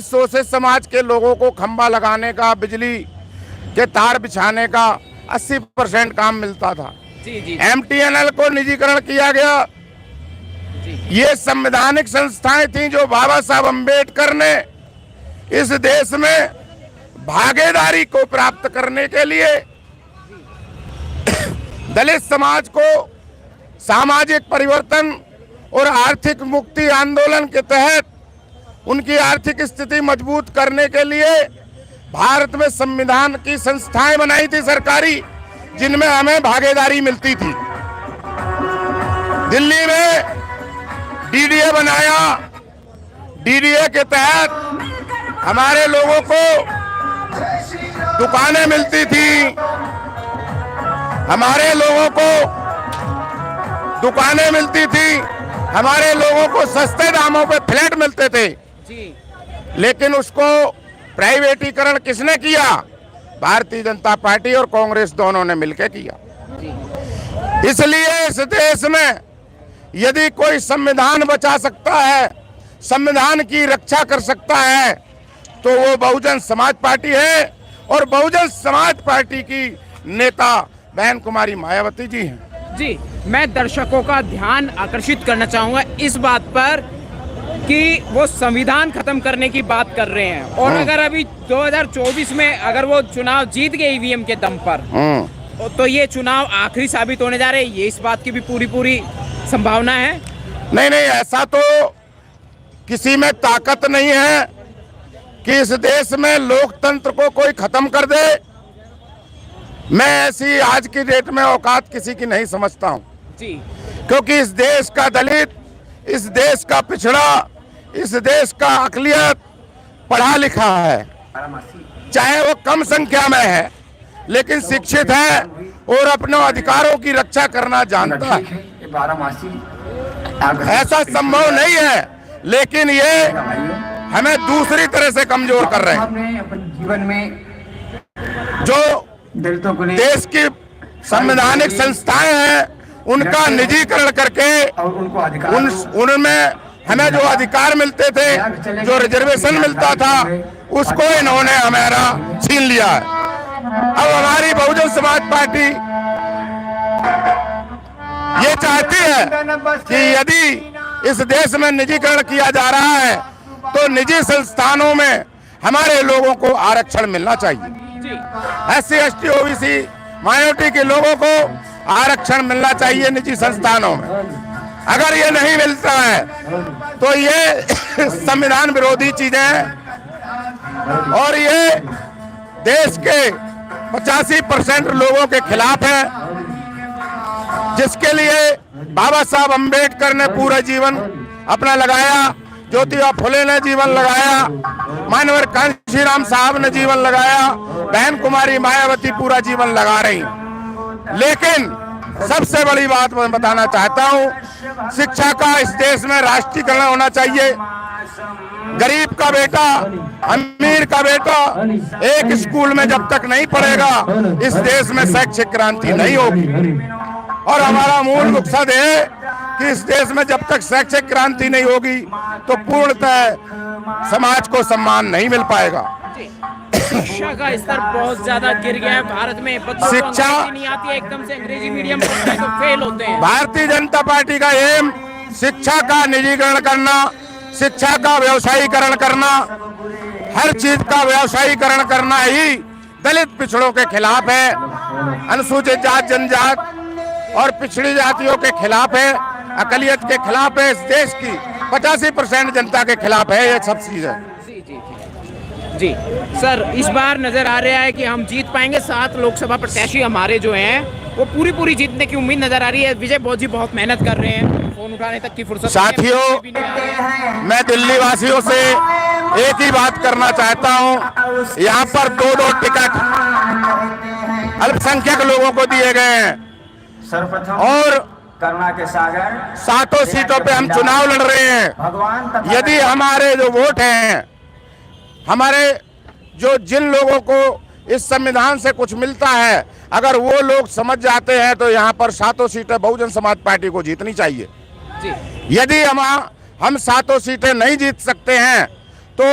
शोषित समाज के लोगों को खंबा लगाने का, बिजली के तार बिछाने का 80% काम मिलता था। MTNL को निजीकरण किया गया। ये संवैधानिक संस्थाएं थीं जो बाबा साहब अम्बेडकर ने इस देश में भागीदारी को प्राप्त करने के लिए दलित समाज को सामाजिक परिवर्तन और आर्थिक मुक्ति आंदोलन के तहत उनकी आर्थिक स्थिति मजबूत करने के लिए भारत में संविधान की संस्थाएं बनाई थी सरकारी, जिनमें हमें भागीदारी मिलती थी। दिल्ली में DDA बनाया। DDA के तहत हमारे लोगों को दुकानें मिलती थी, हमारे लोगों को दुकानें मिलती थी, हमारे लोगों को सस्ते दामों पे फ्लैट मिलते थे। लेकिन उसको प्राइवेटीकरण किसने किया? भारतीय जनता पार्टी और कांग्रेस दोनों ने मिलकर किया। इसलिए इस देश में यदि कोई संविधान बचा सकता है, संविधान की रक्षा कर सकता है, तो वो बहुजन समाज पार्टी है। और बहुजन समाज पार्टी की नेता बहन कुमारी मायावती जी हैं। जी, मैं दर्शकों का ध्यान आकर्षित करना चाहूंगा इस बात पर कि वो संविधान खत्म करने की बात कर रहे हैं, और अगर अभी 2024 में अगर वो चुनाव जीत गए EVM के दम पर, तो ये चुनाव आखिरी साबित होने जा रहे हैं। ये इस बात की भी पूरी संभावना है। नहीं, ऐसा तो किसी में ताकत नहीं है कि इस देश में लोकतंत्र को कोई खत्म कर दे। मैं ऐसी आज की डेट में औकात किसी की नहीं समझता हूं जी, क्योंकि इस देश का दलित, इस देश का पिछड़ा, इस देश का अकलियत पढ़ा लिखा है, चाहे वो कम संख्या में है, लेकिन शिक्षित है और अपने अधिकारों की रक्षा करना जानता है। ऐसा संभव नहीं है, लेकिन ये हमें दूसरी तरह से कमजोर कर रहे हैं। जीवन में जो देश की संवैधानिक संस्थाएं हैं, उनका निजीकरण करके उनमें हमें जो अधिकार मिलते थे, जो रिजर्वेशन मिलता था, उसको इन्होंने हमारा छीन लिया है। अब हमारी बहुजन समाज पार्टी ये चाहती है कि यदि इस देश में निजीकरण किया जा रहा है, तो निजी संस्थानों में हमारे लोगों को आरक्षण मिलना चाहिए। SC ST OBC माइनॉरिटी के लोगों को आरक्षण मिलना चाहिए निजी संस्थानों में। अगर ये नहीं मिलता है तो ये संविधान विरोधी चीजें हैं और ये देश के 85% लोगों के खिलाफ है, जिसके लिए बाबा साहब अम्बेडकर ने पूरा जीवन अपना लगाया, ज्योतिबा फुले ने जीवन लगाया, मानवर कांशीराम साहब ने जीवन लगाया, बहन कुमारी मायावती पूरा जीवन लगा रही। लेकिन सबसे बड़ी बात मैं बताना चाहता हूं, शिक्षा का इस देश में राष्ट्रीयकरण होना चाहिए। गरीब का बेटा, अमीर का बेटा एक स्कूल में जब तक नहीं पढ़ेगा, इस देश में शैक्षिक क्रांति नहीं होगी। और हमारा मूल मकसद है कि इस देश में जब तक शैक्षिक क्रांति नहीं होगी, तो पूर्णतः समाज को सम्मान नहीं मिल पाएगा। शिक्षा का स्तर बहुत ज्यादा गिर गया है भारत में। शिक्षा नहीं आती है, एकदम से अंग्रेजी मीडियम पढ़ते हैं तो फेल होते हैं। भारतीय जनता पार्टी का एम शिक्षा का निजीकरण करना, शिक्षा का व्यवसायीकरण करना, हर चीज का व्यवसायीकरण करना ही दलित पिछड़ों के खिलाफ है, अनुसूचित जाति जनजाति और पिछड़ी जातियों के खिलाफ है, अकलियत के खिलाफ है, इस देश की 85% जनता के खिलाफ है ये सब चीजें। जी सर, इस बार नजर आ रहा है कि हम जीत पाएंगे। 7 लोकसभा प्रत्याशी हमारे जो हैं वो पूरी जीतने की उम्मीद नजर आ रही है। विजय बहुत जी बहुत मेहनत कर रहे हैं, फोन उठाने तक की फुर्सत साथियों, मैं दिल्ली वासियों से एक ही बात करना चाहता हूं, यहाँ पर 2-2 टिकट अल्पसंख्यक लोगों को दिए गए हैं और करुणा के सागर 7 सीटों पे हम चुनाव लड़ रहे हैं। यदि हमारे जो वोट हैं, हमारे जिन लोगों को इस संविधान से कुछ मिलता है, अगर वो लोग समझ जाते हैं तो यहाँ पर 7 सीटें बहुजन समाज पार्टी को जीतनी चाहिए। यदि हम 7 सीटें नहीं जीत सकते हैं तो